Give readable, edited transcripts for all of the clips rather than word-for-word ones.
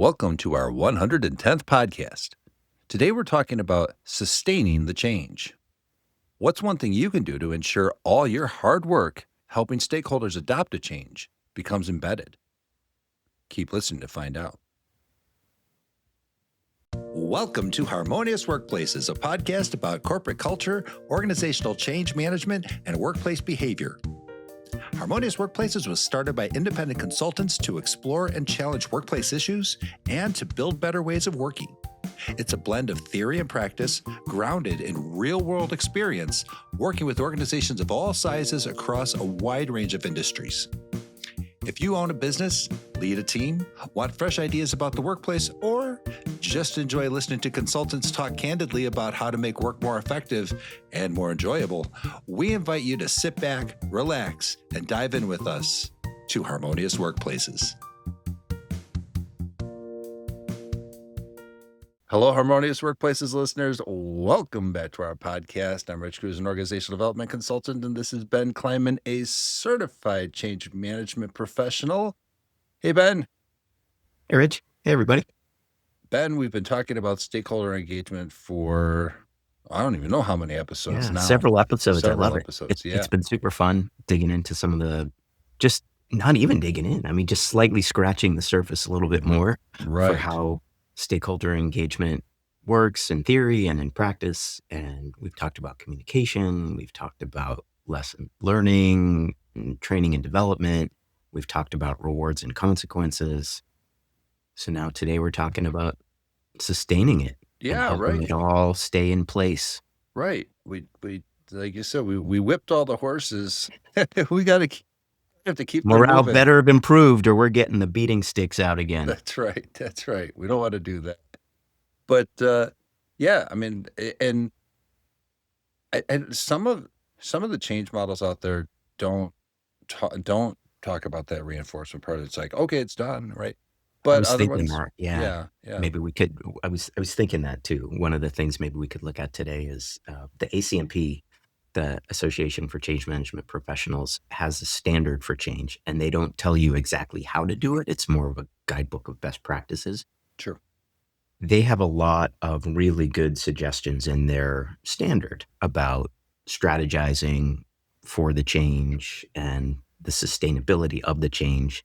Welcome to our 110th podcast. Today we're talking about sustaining the change. What's one thing you can do to ensure all your hard work helping stakeholders adopt a change becomes embedded? Keep listening to find out. Welcome to Harmonious Workplaces, a podcast about corporate culture, organizational change management, and workplace behavior. Harmonious Workplaces was started by independent consultants to explore and challenge workplace issues and to build better ways of working. It's a blend of theory and practice, grounded in real-world experience, working with organizations of all sizes across a wide range of industries. If you own a business, lead a team, want fresh ideas about the workplace, or just enjoy listening to consultants talk candidly about how to make work more effective and more enjoyable, we invite you to sit back, relax, and dive in with us to Harmonious Workplaces. Hello, Harmonious Workplaces listeners. Welcome back to our podcast. I'm Rich Cruz, an organizational development consultant, and this is Ben Kleinman, a certified change management professional. Hey, Ben. Hey, Rich. Hey, everybody. Ben, we've been talking about stakeholder engagement for, I don't even know how many episodes now. Several episodes. Several I love episodes, it. It's been super fun digging into some of the, just not even digging in. I mean, just slightly scratching the surface a little bit more for how stakeholder engagement works in theory and in practice. And we've talked about communication. We've talked about lesson learning and training and development. We've talked about rewards and consequences. So now today we're talking about sustaining it. Yeah, and helping it all stay in place. Right. We like you said, we whipped all the horses. We have to keep morale better have improved, or we're getting the beating sticks out again. That's right. We don't want to do that. But yeah, I mean, and some of the change models out there don't talk about that reinforcement part. It's like, okay, it's done, right? But I was thinking that, yeah. Maybe we could. I was thinking that too. One of the things maybe we could look at today is the ACMP, the Association for Change Management Professionals, has a standard for change, and they don't tell you exactly how to do it. It's more of a guidebook of best practices. Sure. They have a lot of really good suggestions in their standard about strategizing for the change and the sustainability of the change,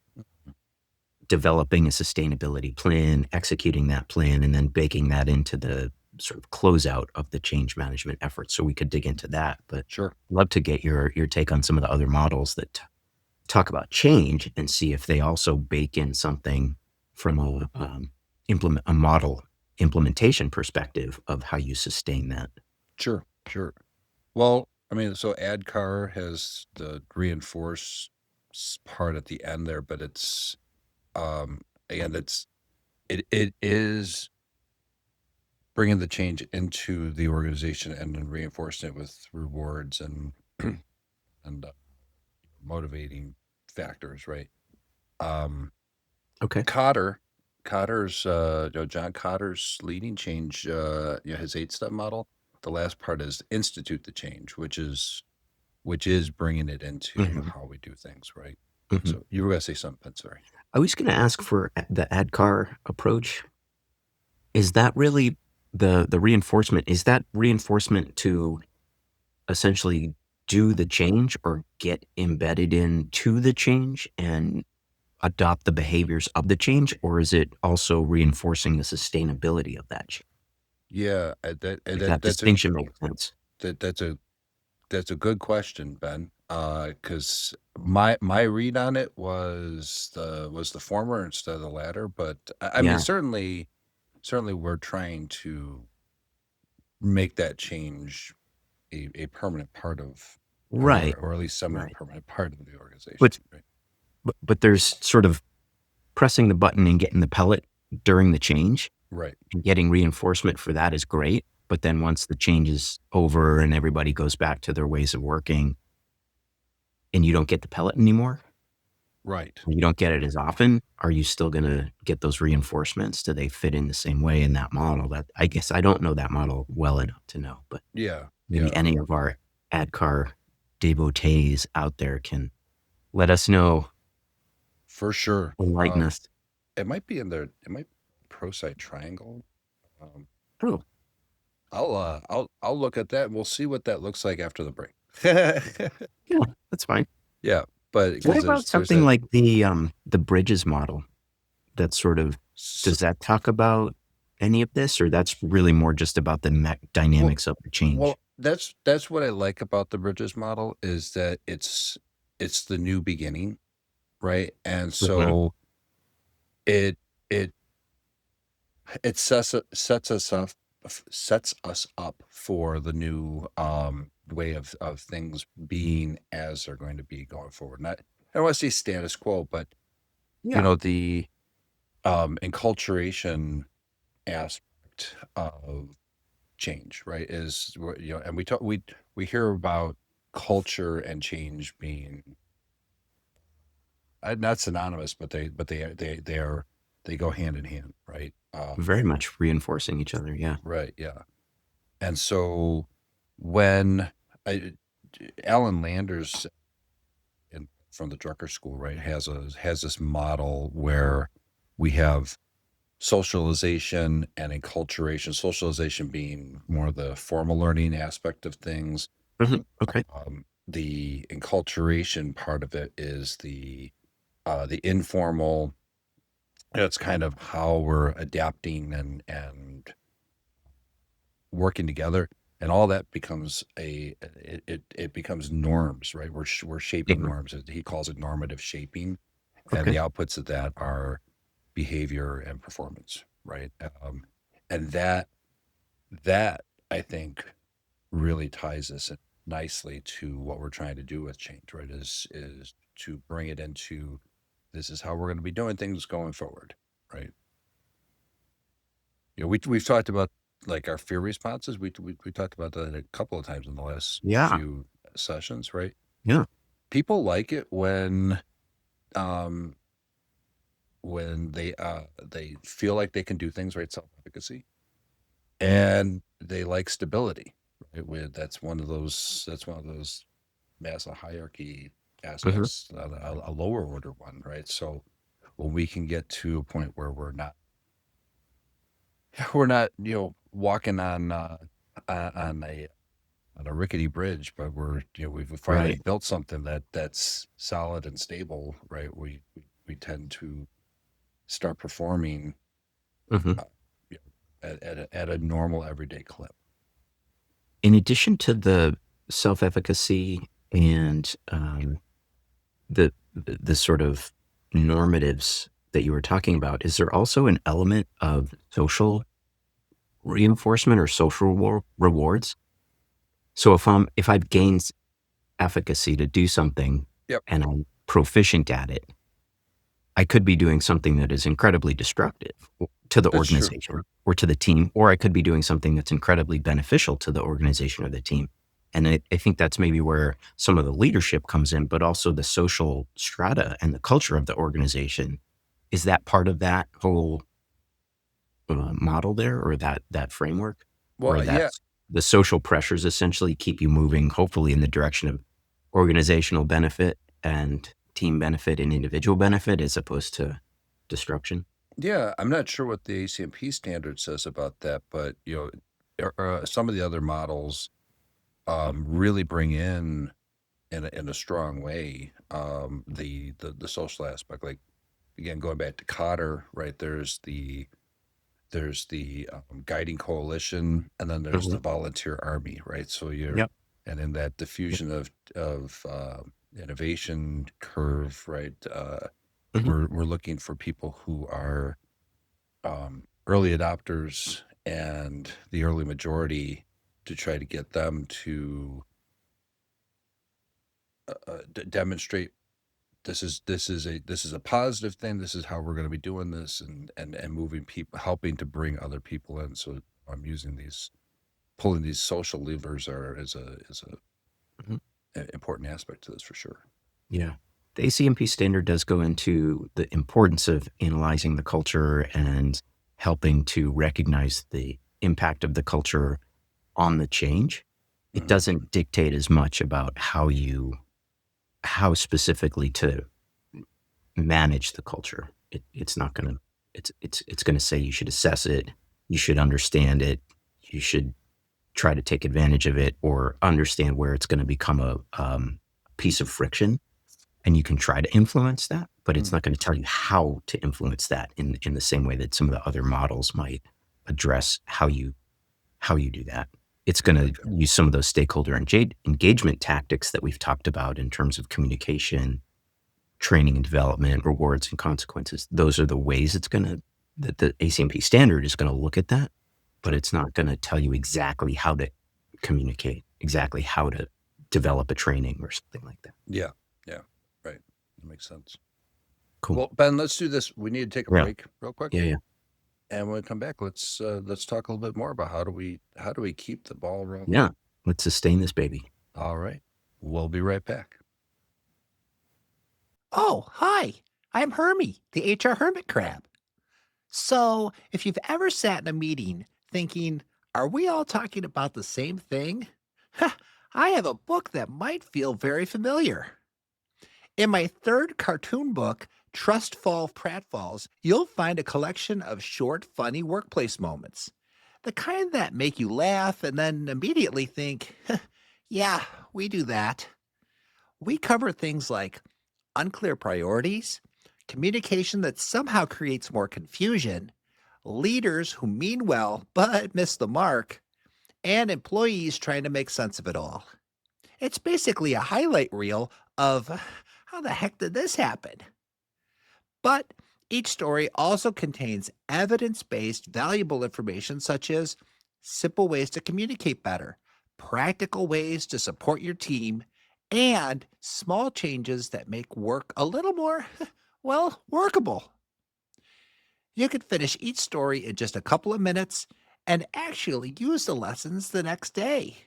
developing a sustainability plan, executing that plan, and then baking that into the sort of closeout of the change management effort. So we could dig into that, but sure, love to get your take on some of the other models that talk about change and see if they also bake in something from a model implementation perspective of how you sustain that. Sure. Well, I mean, so ADKAR has the reinforce part at the end there, but it's again, it is bringing the change into the organization and then reinforcing it with rewards and and motivating factors, right? Okay. Kotter's John Kotter's leading change, his 8-step model. The last part is institute the change, which is bringing it into how we do things, right? Mm-hmm. So you were going to say something, sorry. I was going to ask for the ADKAR approach. Is that really the reinforcement? Is that reinforcement to essentially do the change or get embedded into the change and adopt the behaviors of the change, or is it also reinforcing the sustainability of that change? Yeah, that distinction makes sense. That's a good question, Ben. Because my read on it was the former instead of the latter, but I mean certainly we're trying to make that change a permanent part of right, or at least semi-permanent part of the organization. But there's sort of pressing the button and getting the pellet during the change, right? And getting reinforcement for that is great. But then once the change is over and everybody goes back to their ways of working, and you don't get the pellet anymore, right? You don't get it as often. Are you still going to get those reinforcements? Do they fit in the same way in that model? That I guess I don't know that model well enough to know, but maybe any of our ADKAR devotees out there can let us know. For sure, Enlighten us. It might be in there. Prosite triangle. Um, Oh, I'll look at that and we'll see what that looks like after the break. yeah, that's fine. Yeah, but What because about there's something that. like the Bridges model? That sort of So, does that talk about any of this, or that's really more just about the well, dynamics of the change? that's what I like about the Bridges model is that it's the new beginning, right? And Mhm. so it it it sets us up for the new way of things being as they're going to be going forward. Not, I don't want to say status quo, but Yeah, the enculturation aspect of change, right? And we hear about culture and change being not synonymous, but they go hand in hand, right? very much reinforcing each other. Yeah, Right, yeah. And so when I, Alan Landers from the Drucker School, right, has this model where we have socialization and enculturation. Socialization being more the formal learning aspect of things. okay, The enculturation part of it is the informal. It's kind of how we're adapting and working together, and all that becomes it becomes norms, right? We're shaping mhm, norms. He calls it normative shaping, and the okay. outputs of that are behavior and performance, right? And that I think really ties us in nicely to what we're trying to do with change, right? Is to bring it into this is how we're going to be doing things going forward, right? We've talked about like our fear responses. We talked about that a couple of times in the last Yeah, few sessions, right? yeah, People like it um when they feel like they can do things, right? Self-efficacy, and they like stability, right? That's one of those massive hierarchy mhm, aspects, a lower order one, right? So when we can get to a point where we're not walking on a rickety bridge, but we've finally right. built something that's solid and stable, right? We tend to start performing Mhm. uh, you at a normal everyday clip. In addition to the self-efficacy and the sort of normatives that you were talking about, is there also an element of social reinforcement or social rewards? So if I've gained efficacy to do something Yep, and I'm proficient at it, I could be doing something that is incredibly destructive to the that's true. organization or to the team, or I could be doing something that's incredibly beneficial to the organization or the team. And I think that's maybe where some of the leadership comes in, but also the social strata and the culture of the organization. Is that part of that whole model there, or that framework, where Well, yeah, that's the social pressures essentially keep you moving, hopefully in the direction of organizational benefit and team benefit and individual benefit as opposed to disruption? yeah. I'm not sure what the ACMP standard says about that, but some of the other models really bring in a strong way the social aspect. Like again, going back to Cotter, right? There's the guiding coalition, and then there's Mhm. the volunteer army, right? So Yep. and in that Yep. diffusion of innovation curve, right? Mhm. We're looking for people who are early adopters and the early majority to try to get them to demonstrate this is a positive thing. This is how we're going to be doing this, and moving people, helping to bring other people in. So I'm using these pulling these social levers Mhm. an important aspect to this for sure. Yeah. The ACMP standard does go into the importance of analyzing the culture and helping to recognize the impact of the culture on the change. It Hmm. doesn't dictate as much about how specifically to manage the culture. It's not gonna It's going to say you should assess it, you should understand it, you should try to take advantage of it, or understand where it's going to become a piece of friction, and you can try to influence that, but it's not going to tell you how to influence that in the same way that some of the other models might address how you do that. It's going to use some of those stakeholder engagement tactics that we've talked about in terms of communication, training and development, rewards and consequences. Those are the ways that the ACMP standard is going to look at that, but it's not going to tell you exactly how to communicate, exactly how to develop a training or something like that. Yeah. Right. That makes sense. Cool. Well, Ben, let's do this. We need to take a break real quick. Yeah. And when we come back, let's talk a little bit more about how do we keep the ball rolling. Yeah. Let's sustain this baby. All right. We'll be right back. Oh, hi. I'm Hermie, the HR Hermit Crab. So, if you've ever sat in a meeting thinking, are we all talking about the same thing? I have a book that might feel very familiar. In my third cartoon book, Trust Fall Pratfalls, you'll find a collection of short, funny workplace moments. The kind that make you laugh and then immediately think, yeah, we do that. We cover things like unclear priorities, communication that somehow creates more confusion, leaders who mean well but miss the mark, and employees trying to make sense of it all. It's basically a highlight reel of how the heck did this happen? But each story also contains evidence-based valuable information such as simple ways to communicate better, practical ways to support your team, and small changes that make work a little more, well, workable. You can finish each story in just a couple of minutes and actually use the lessons the next day.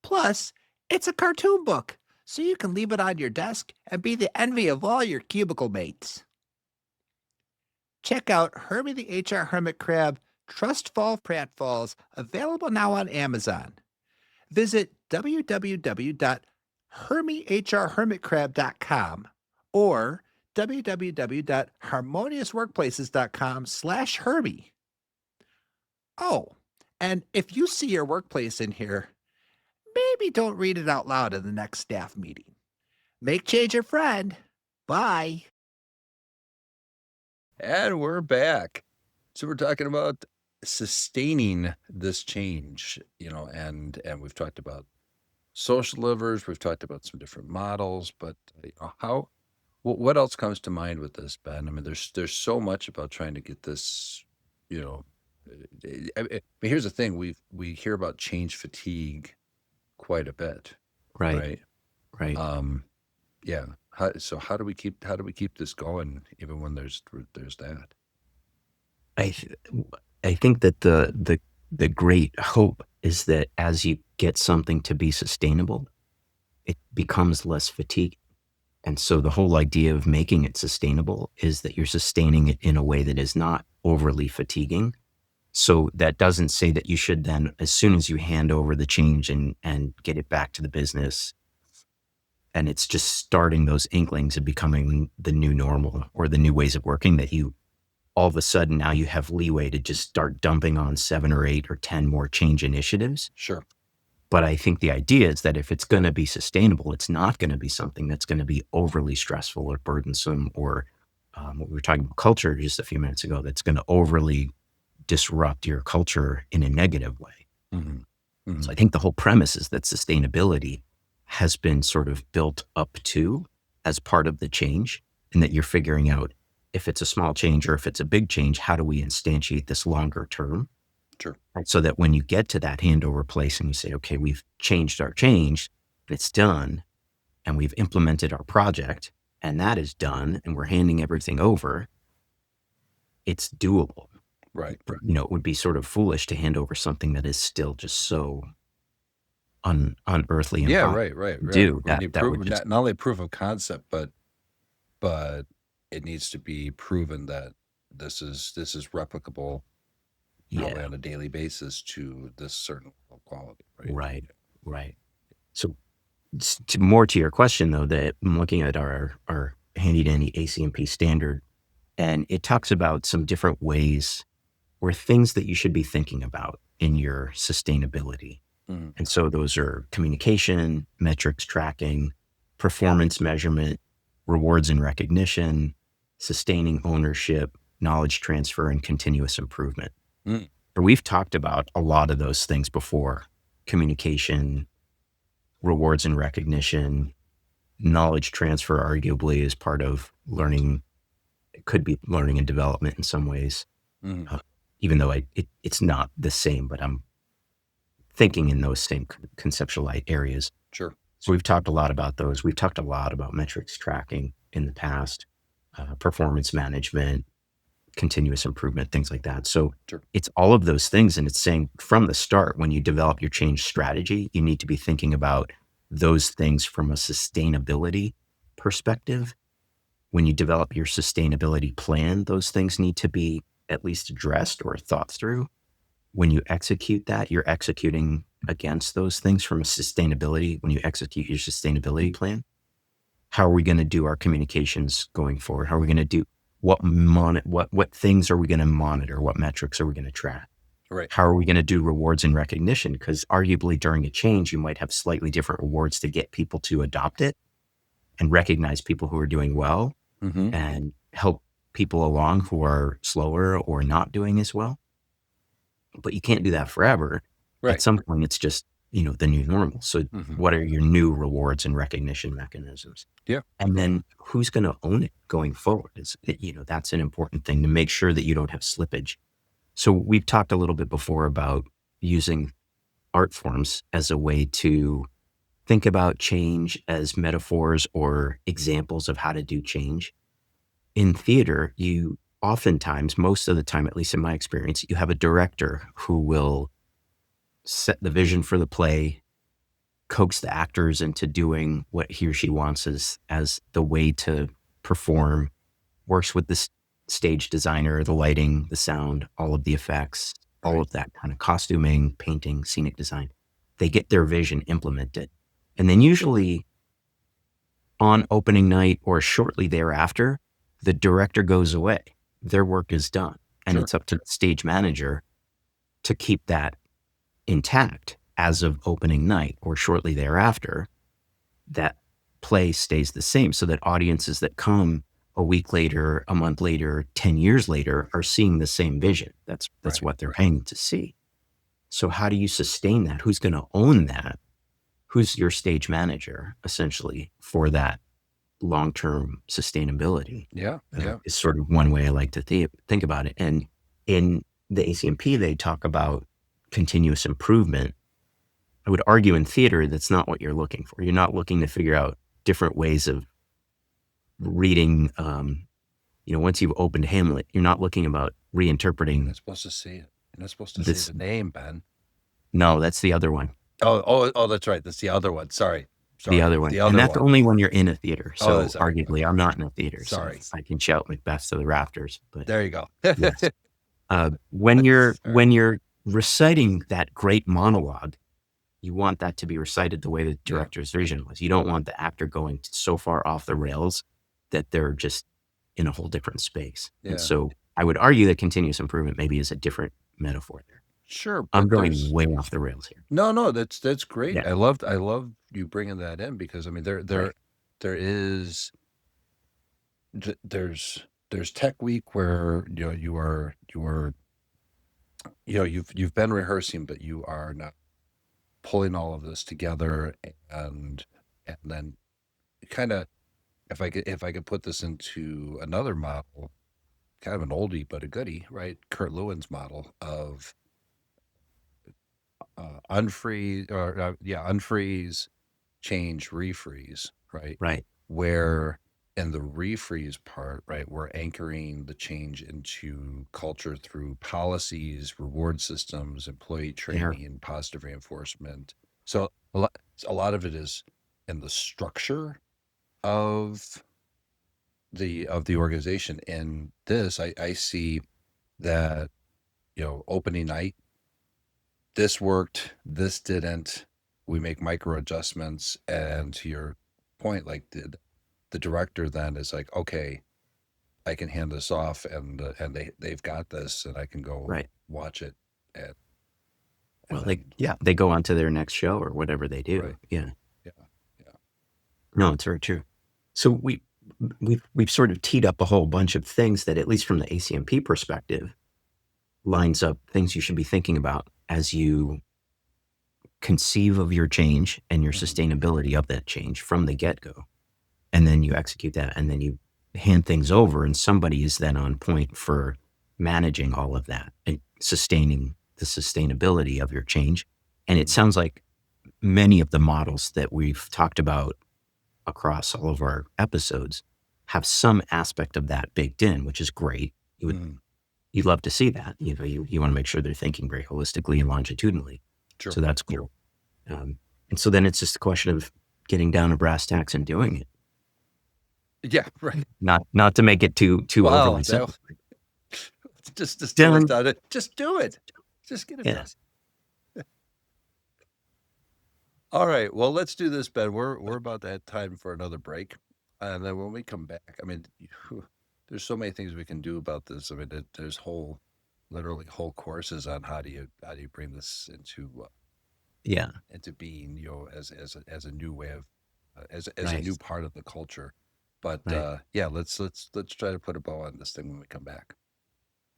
Plus, it's a cartoon book, so you can leave it on your desk and be the envy of all your cubicle mates. Check out Hermie the HR Hermit Crab Trust Fall Pratfalls, available now on Amazon. Visit www.hermiehrhermitcrab.com or www.harmoniousworkplaces.com/Hermie. Oh, and if you see your workplace in here, maybe don't read it out loud in the next staff meeting. Make change your friend. Bye. And we're back. So we're talking about sustaining this change, and we've talked about social levers, we've talked about some different models, but what else comes to mind with this, Ben? I mean, there's so much about trying to get this, but here's the thing, we hear about change fatigue quite a bit. Right. Yeah. How do we keep this going even when there's that? I think that the great hope is that as you get something to be sustainable, it becomes less fatigue. And so the whole idea of making it sustainable is that you're sustaining it in a way that is not overly fatiguing. So that doesn't say that you should then, as soon as you hand over the change and get it back to the business, and it's just starting those inklings of becoming the new normal or the new ways of working, that you all of a sudden now you have leeway to just start dumping on 7 or 8 or 10 more change initiatives. Sure. But I think the idea is that if it's going to be sustainable, it's not going to be something that's going to be overly stressful or burdensome or what we were talking about culture just a few minutes ago, that's going to overly disrupt your culture in a negative way. Mm-hmm. Mm-hmm. So I think the whole premise is that sustainability has been sort of built up to as part of the change, and that you're figuring out if it's a small change or if it's a big change, how do we instantiate this longer term? Sure. Right? So that when you get to that handover place and you say, okay, we've changed our change, it's done, and we've implemented our project, and that is done, and we're handing everything over, it's doable. Right. It would be sort of foolish to hand over something that is still just so unearthly and right. do We that. need That proof, would just, not only proof of concept, but it needs to be proven that this is replicable probably on a daily basis to this certain quality. Right. So more to your question though, that I'm looking at our handy dandy ACMP standard And it talks about some different ways or things that you should be thinking about in your sustainability. Mhm. And so those are communication, metrics tracking, performance measurement, rewards and recognition, sustaining ownership, knowledge transfer, and continuous improvement. Mm. We've talked about a lot of those things before: communication, rewards and recognition, knowledge transfer, arguably is part of learning. It could be learning and development in some ways, Mhm. even though it's not the same, but I'm thinking in those same conceptual areas. Sure. So we've talked a lot about those. We've talked a lot about metrics tracking in the past, performance management, continuous improvement, things like that. So Sure. it's all of those things. And it's saying from the start, when you develop your change strategy, you need to be thinking about those things from a sustainability perspective. When you develop your sustainability plan, those things need to be at least addressed or thought through. When you execute that, you're executing against those things from a sustainability. When you execute your sustainability plan, how are we going to do our communications going forward? How are we going to do what things are we going to monitor? What metrics are we going to track? Right. How are we going to do rewards and recognition? Because arguably during a change, you might have slightly different rewards to get people to adopt it and recognize people who are doing well Mm-hmm. and help people along who are slower or not doing as well. But you can't do that forever. Right. At some point, it's just, the new normal. So Mm-hmm. what are your new rewards and recognition mechanisms? Yeah. And then who's going to own it going forward? That's an important thing to make sure that you don't have slippage. So we've talked a little bit before about using art forms as a way to think about change as metaphors or examples of how to do change. In theater, you oftentimes, most of the time, at least in my experience, you have a director who will set the vision for the play, coax the actors into doing what he or she wants as the way to perform, works with the stage designer, the lighting, the sound, all of the effects, all Right. of that kind of costuming, painting, scenic design. They get their vision implemented. And then usually on opening night or shortly thereafter, the director goes away. Their work is done. And Sure. it's up to the stage manager to keep that intact as of opening night or shortly thereafter. That play stays the same so that audiences that come a week later, a month later, 10 years later are seeing the same vision. That's Right. what they're paying to see. So how do you sustain that? Who's going to own that? Who's your stage manager essentially for that long-term sustainability? Yeah. Yeah. Is sort of one way I like to think about it. And in the ACMP, they talk about continuous improvement. I would argue in theater, that's not what you're looking for. You're not looking to figure out different ways of reading. Once you've opened Hamlet, you're not looking about You're reinterpreting not supposed to say it. You're not supposed to this. say the name, Ben. No, that's the other one. Oh, that's right. That's the other one. Sorry. The other one. The And other that's one. only when you're in a theater. So that's right. arguably, I'm not in a theater. Sorry. So I can shout Macbeth to the rafters. But There you go. yes. When you're reciting that great monologue, you want that to be recited the way the director's vision was. You don't want the actor going so far off the rails that they're just in a whole different space. Yeah. And so I would argue that continuous improvement maybe is a different metaphor there. Sure. But I'm going way off the rails here. No, that's great. Yeah. I love you bringing that in because I mean there's Tech Week where you've been rehearsing, but you are not pulling all of this together and then kind of if I could put this into another model, kind of an oldie but a goodie, right? Kurt Lewin's model of unfreeze, change, refreeze, right? Right. Where in the refreeze part, right, we're anchoring the change into culture through policies, reward systems, employee training, positive reinforcement. So a lot of it is in the structure of the organization. In this, I see that opening night, this worked, this didn't. We make micro adjustments, and to your point, like the director then is like, okay, I can hand this off, and they've got this, and I can go watch it. Well, they go on to their next show or whatever they do. Right. Yeah. Yeah. No, it's very true. So we've sort of teed up a whole bunch of things that, at least from the ACMP perspective, lines up things you should be thinking about as you conceive of your change and your sustainability of that change from the get-go. And then you execute that, and then you hand things over, and somebody is then on point for managing all of that and sustaining the sustainability of your change. And it sounds like many of the models that we've talked about across all of our episodes have some aspect of that baked in, which is great. You'd love to see that. You want to make sure they're thinking very holistically and longitudinally. Sure. So that's cool. And so then it's just a question of getting down to brass tacks and doing it. Yeah, right. Not to make it too overly simple. Just do it. Just do it. Just get it done. All right. Well, let's do this, Ben. We're about that time for another break, and then when we come back, I mean, there's so many things we can do about this. I mean, there's literally whole courses on how do you bring this into being, as a new way of as a new part of the culture. But let's try to put a bow on this thing when we come back.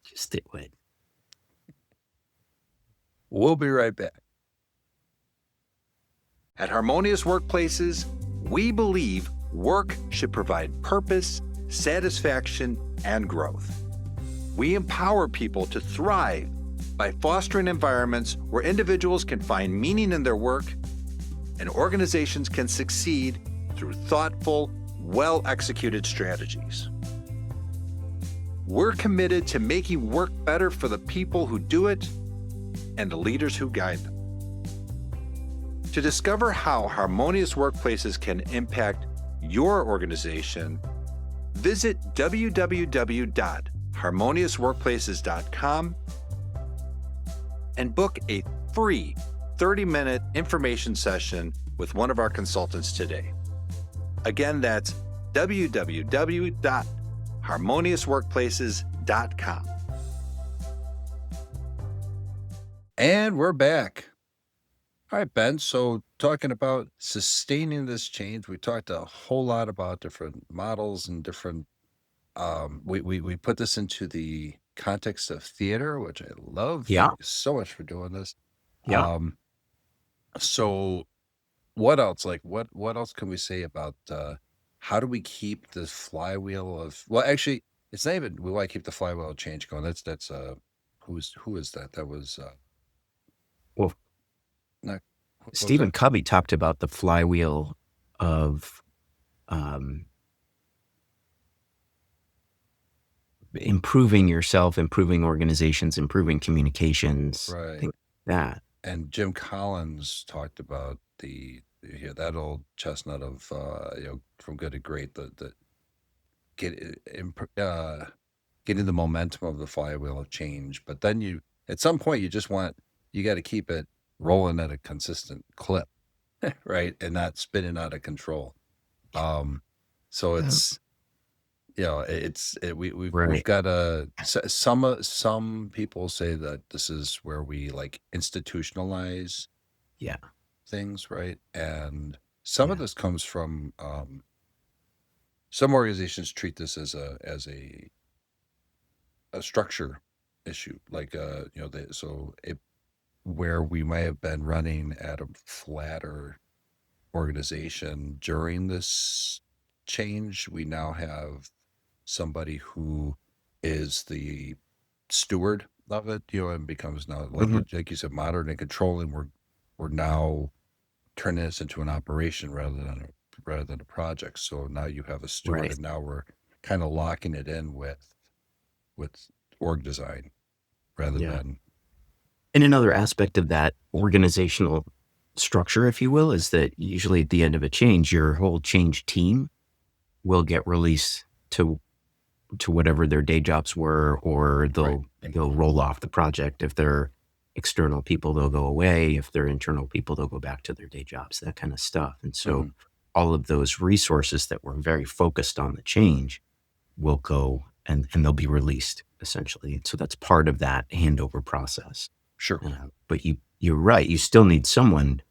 Just do it. We'll be right back. At Harmonious Workplaces, we believe work should provide purpose, satisfaction, and growth. We empower people to thrive by fostering environments where individuals can find meaning in their work and organizations can succeed through thoughtful, well-executed strategies. We're committed to making work better for the people who do it and the leaders who guide them. To discover how Harmonious Workplaces can impact your organization, visit www.harmoniousworkplaces.com and book a free 30-minute information session with one of our consultants today. Again, that's www.harmoniousworkplaces.com. And we're back. All right, Ben. So talking about sustaining this change, we talked a whole lot about different models and different, we put this into the context of theater, which I love. Yeah. Thank you so much for doing this. Yeah. So what else? Like what else can we say about how do we keep the flywheel of, well, actually, it's not even, we want to keep the flywheel of change going. That's who is that? That was well, Stephen Covey talked about the flywheel of improving yourself, improving organizations, improving communications, right? Things like that. And Jim Collins talked about that old chestnut of from good to great, getting the momentum of the flywheel of change. But then at some point you got to keep it rolling at a consistent clip, right, and not spinning out of control. So it's we've got some people say that this is where we like institutionalize things, right? And some of this comes from some organizations treat this as a structure issue, like where we may have been running at a flatter organization during this change, we now have somebody who is the steward of it, and becomes now, like you said, modern and controlling. We're now turning this into an operation rather than a project. So now you have a steward, and now we're kind of locking it in with org design rather than. And another aspect of that organizational structure, if you will, is that usually at the end of a change, your whole change team will get released to whatever their day jobs were, or they'll roll off the project. If they're external people, they'll go away. If they're internal people, they'll go back to their day jobs, that kind of stuff. And so all of those resources that were very focused on the change will go and they'll be released essentially. So that's part of that handover process. Sure. But you're right. You still need someone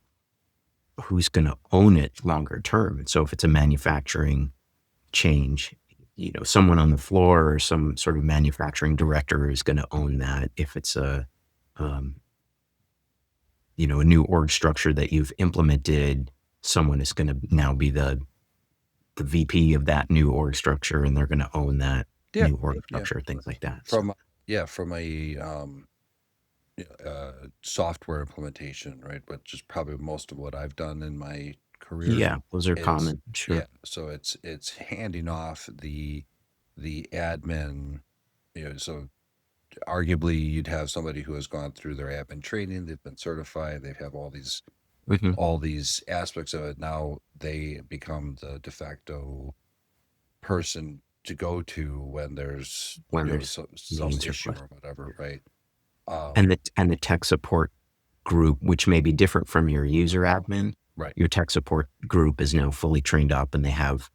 who's going to own it longer term. And so if it's a manufacturing change, someone on the floor or some sort of manufacturing director is going to own that. If it's um, a new org structure that you've implemented, someone is going to now be the VP of that new org structure, and they're going to own that new org structure, things like that. From a software implementation, right? Which is probably most of what I've done in my career. Yeah, those are common. Sure. Yeah, so it's handing off the admin. So arguably you'd have somebody who has gone through their admin training, they've been certified, they have all these aspects of it. Now they become the de facto person to go to when there's some issue or whatever, right? And the tech support group, which may be different from your user admin, right? Your tech support group is now fully trained up, and they have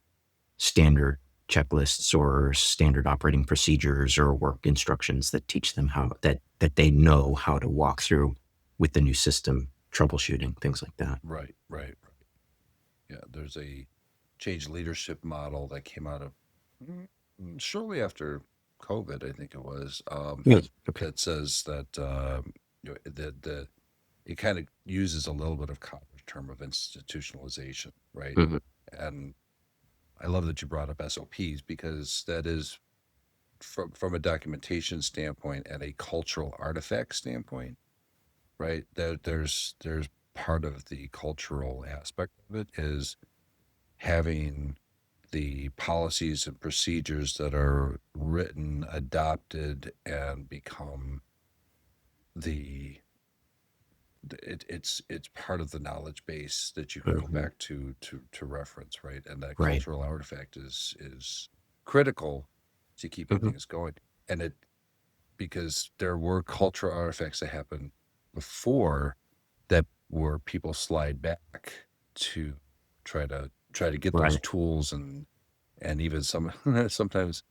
standard checklists or standard operating procedures or work instructions that teach them how that they know how to walk through with the new system, troubleshooting, things like that. Right. Yeah, there's a change leadership model that came out of shortly after COVID, I think it was. That says that it kind of uses a little bit of college term of institutionalization, right? Mm-hmm. And I love that you brought up SOPs, because that is from a documentation standpoint and a cultural artifact standpoint, right? There's part of the cultural aspect of it is having the policies and procedures that are written, adopted, and become it's part of the knowledge base that you can go back to reference, right? And that cultural artifact is critical to keeping things going. And because there were cultural artifacts that happened before that, where people slide back to try to get those tools, and even sometimes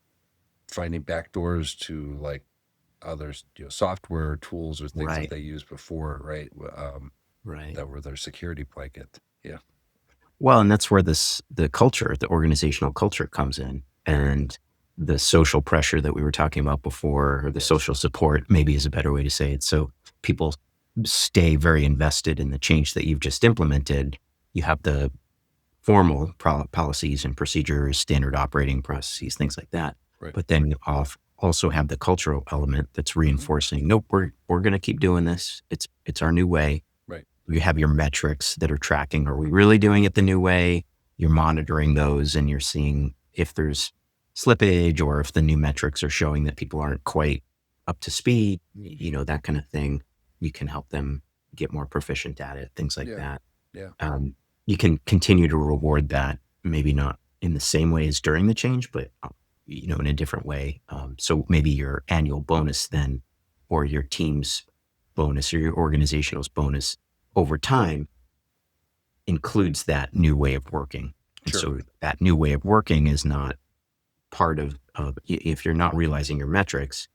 finding back doors to like other software tools or things that they used before, right? That were their security blanket. Yeah. Well, and that's where the culture, the organizational culture comes in, and the social pressure that we were talking about before, or the social support, maybe is a better way to say it. So people stay very invested in the change that you've just implemented. You have the formal policies and procedures, standard operating processes, things like that. Right. But then you also have the cultural element that's reinforcing, nope, we're going to keep doing this. It's our new way. Right. You have your metrics that are tracking. Are we really doing it the new way? You're monitoring those, and you're seeing if there's slippage, or if the new metrics are showing that people aren't quite up to speed, that kind of thing. You can help them get more proficient at it, things like that. Yeah. You can continue to reward that, maybe not in the same way as during the change, but in a different way. So maybe your annual bonus then, or your team's bonus, or your organizational's bonus over time includes that new way of working. And so that new way of working is not part of if you're not realizing your metrics,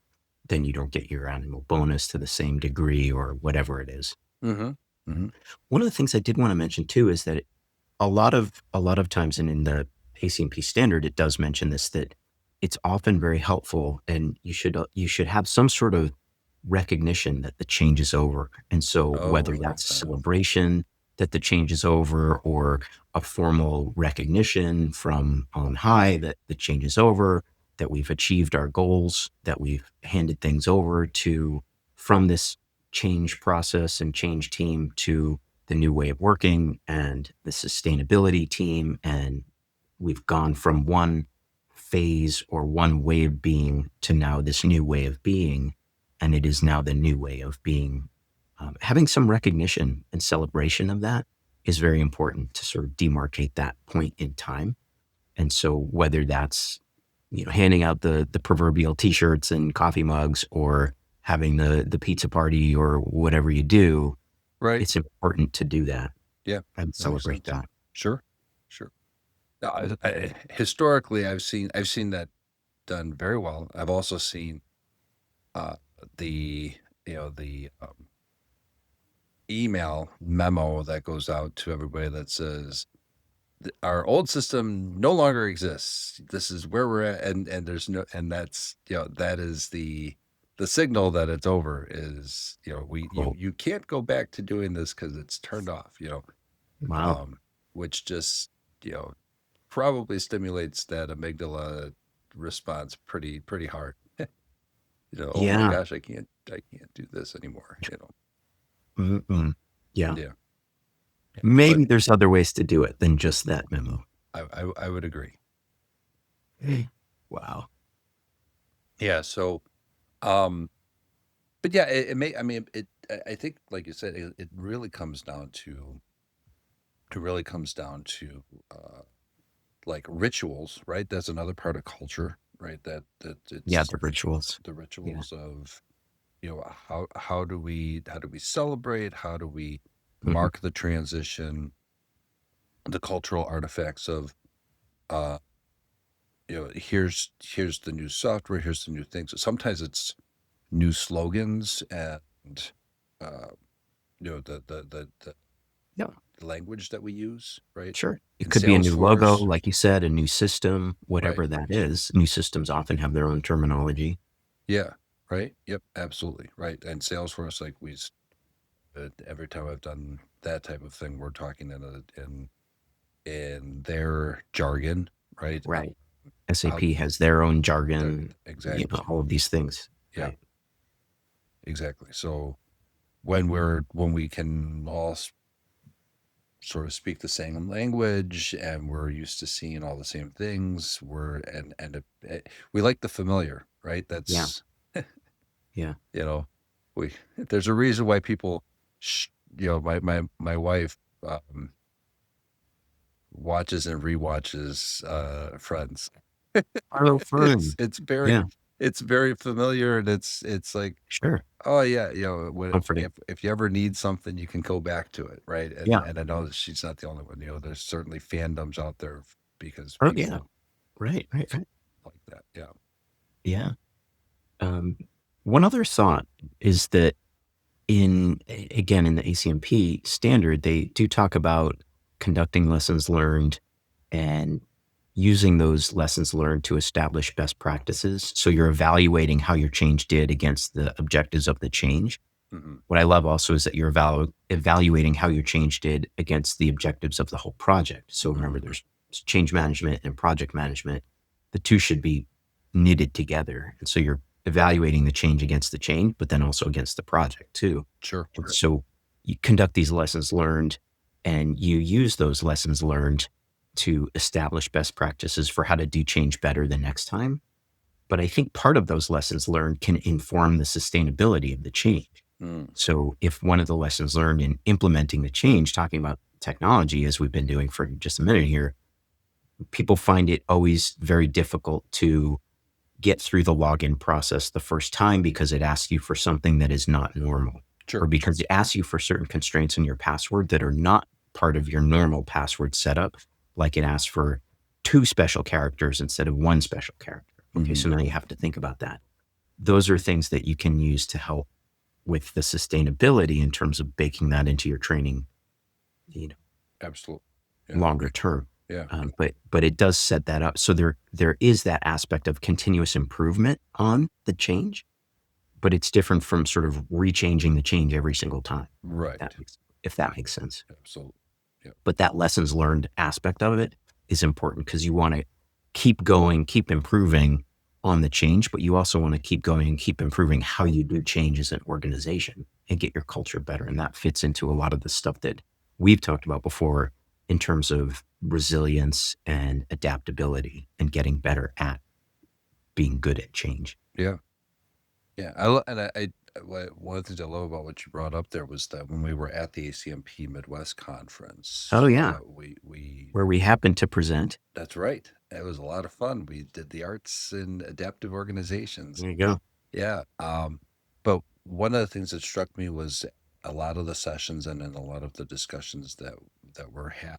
then you don't get your annual bonus to the same degree, or whatever it is. One of the things I did want to mention too is that a lot of times, and in the ACMP standard, it does mention this, that it's often very helpful, and you should have some sort of recognition that the change is over. And so whether that's a celebration that the change is over, or a formal recognition from on high that the change is over, that we've achieved our goals, that we've handed things over from this change process and change team to the new way of working and the sustainability team. And we've gone from one phase or one way of being to now this new way of being. And it is now the new way of being. Having some recognition and celebration of that is very important to sort of demarcate that point in time. And so whether that's, handing out the proverbial t-shirts and coffee mugs, or having the pizza party, or whatever you do, it's important to do that. Yeah. And celebrate that. Sure. Historically, I've seen that done very well. I've also seen the the email memo that goes out to everybody that says our old system no longer exists. This is where we're at, and there's no, and that's that is the signal that it's over. Is Oh, you can't go back to doing this because it's turned off. wow. Which just you know probably stimulates that amygdala response pretty hard. Oh my Yeah. gosh, I can't do this anymore. Mm-mm. Yeah. Yeah, yeah. But Maybe there's other ways to do it than just that memo. I would agree. Wow. Yeah. So, um, but yeah, it may. I mean, I think, like you said, it really comes down to. It really comes down to like rituals, right? That's another part of culture, right? That Yeah, it's the rituals. the Yeah. rituals of how do we celebrate? How do we Mhm. mark the transition? The cultural artifacts of uh here's the new software, here's the new things. Sometimes it's new slogans and uh the Yeah, language that we use, right? sure. It In could be a new logo, Salesforce, like you said, a new system, right? whatever that is. New systems often have their own terminology. Yeah, right. Yep, absolutely, right. And Salesforce, like every time I've done that type of thing, we're talking in their jargon, right? Right. How SAP has their own that jargon, exactly. all of these things. Yeah, Right. exactly. So when we can all sort of speak the same language and we're used to seeing all the same things, we like the familiar, right? Yeah. That's Yeah. you know, we there's a reason why people, sh- my wife watches and rewatches Friends. Arlo It's Fern. it's very Yeah, it's very familiar, and it's like, sure. oh yeah, Comforting. if you ever need something, you can go back to it, right? And Yeah. and I know that she's not the only one. There's certainly fandoms out there because Oh, yeah. people Right. Right. Right. like that. Yeah. Yeah. Um, one other thought is that again, in the ACMP standard, they do talk about conducting lessons learned and using those lessons learned to establish best practices. So you're evaluating how your change did against the objectives of the change. Hmm. What I love also is that you're evaluating how your change did against the objectives of the whole project. So remember, Hmm. there's change management and project management. The two should be knitted together. And so you're evaluating the change against the change, but then also against the project too. Sure. And so you conduct these lessons learned and you use those lessons learned to establish best practices for how to do change better the next time. But I think part of those lessons learned can inform the sustainability of the change. Mm. So if one of the lessons learned in implementing the change, talking about technology, as we've been doing for just a minute here, people find it always very difficult to get through the login process the first time because it asks you for something that is not normal, or Sure. because it asks you for certain constraints in your password that are not part of your normal password setup, like it asks for two special characters instead of one special character. Okay, Hmm. so now you have to think about that. Those are things that you can use to help with the sustainability in terms of baking that into your training, you know, Absolutely. Yeah. longer term. Yeah. But it does set that up. So there is that aspect of continuous improvement on the change, but it's different from sort of rechanging the change every single time. Right. If that makes sense. Absolutely. Yeah. But that lessons learned aspect of it is important because you want to keep going, keep improving on the change, but you also want to keep going and keep improving how you do change as an organization and get your culture better. And that fits into a lot of the stuff that we've talked about before in terms of resilience and adaptability and getting better at being good at change. Yeah. Yeah. One of the things I love about what you brought up there was that when we were at the ACMP Midwest Oh, conference, yeah. we Where we happen to present. that's right. It was a lot of fun. We did the arts in adaptive organizations. There you go. Yeah. But one of the things that struck me was a lot of the sessions and then a lot of the discussions that were had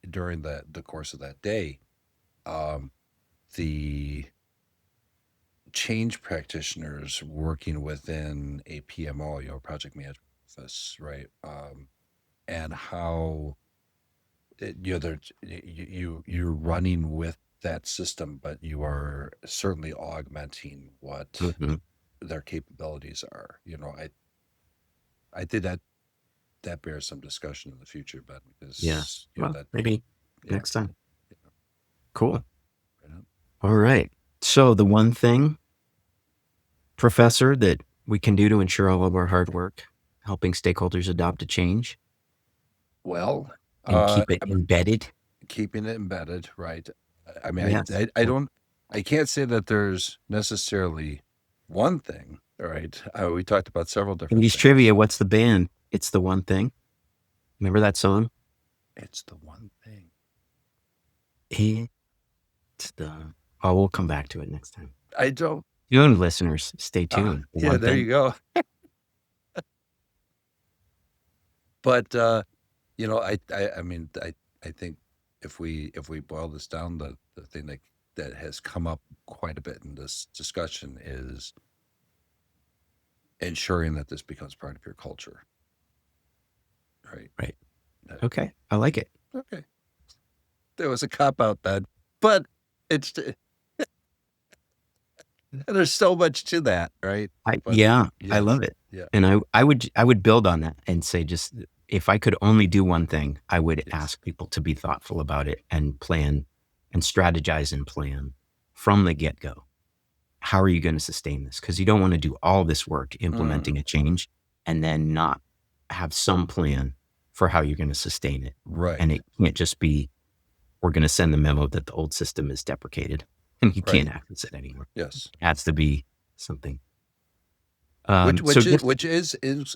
during the course of that day. Um, the change practitioners working within a PMO, project management office, right? And how you're running with that system, but you are certainly augmenting what Mhm. their capabilities are. I think that bears some discussion in the future, but Yeah. because Well, maybe yeah, next time. yeah, Cool. right on. All right. So the one thing, Professor, that we can do to ensure all of our hard work, helping stakeholders adopt a change Well, and keep it embedded. keeping it embedded, right? I mean, Yes. I can't say that there's necessarily one thing, right? We talked about several different Indies things. trivia, what's the band? It's the one thing. Remember that song? It's the one thing. It's the... Oh, we'll come back to it next time. I don't. You listeners, stay tuned. The Yeah, one there thing. you go. But I mean, I think if we boil this down, the thing that has come up quite a bit in this discussion is ensuring that this becomes part of your culture. Right. Right. Okay. I like it. Okay. There was a cop out then, but it's there's so much to that, right? I Yes. love it. Yeah. And I would build on that and say, just if I could only do one thing, I would Yes. ask people to be thoughtful about it and plan and strategize and plan from the get-go. How are you going to sustain this? Because you don't want to do all this work implementing a change and then not have some plan for how you're going to sustain it. Right. And it can't just be, we're going to send the memo that the old system is deprecated and you can't access it anymore. Yes. It has to be something. Which is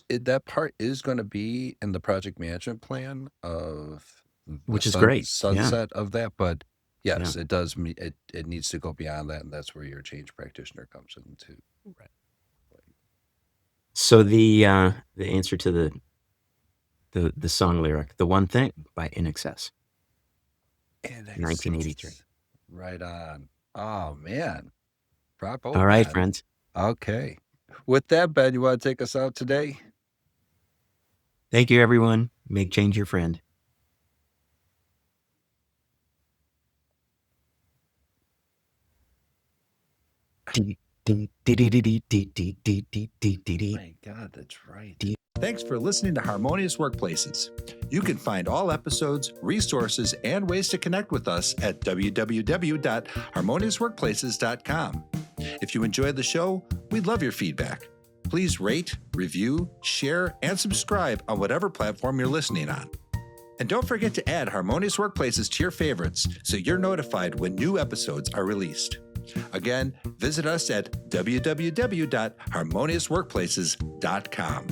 that part is going to be in the project management plan of which is great. Sunset of that, but yes, Yeah. it does. It needs to go beyond that, and that's where your change practitioner comes into. Right. So the answer to the song lyric, "The One Thing" by In Excess, 1983. Right on. Oh man, bravo. All right, Ben. friends. Okay. With that, Ben, you want to take us out today? Thank you, everyone. Make change your friend. My God, that's right. Thanks for listening to Harmonious Workplaces. You can find all episodes, resources, and ways to connect with us at www.harmoniousworkplaces.com. If you enjoyed the show, we'd love your feedback. Please rate, review, share, and subscribe on whatever platform you're listening on. And don't forget to add Harmonious Workplaces to your favorites so you're notified when new episodes are released. Again, visit us at www.harmoniousworkplaces.com.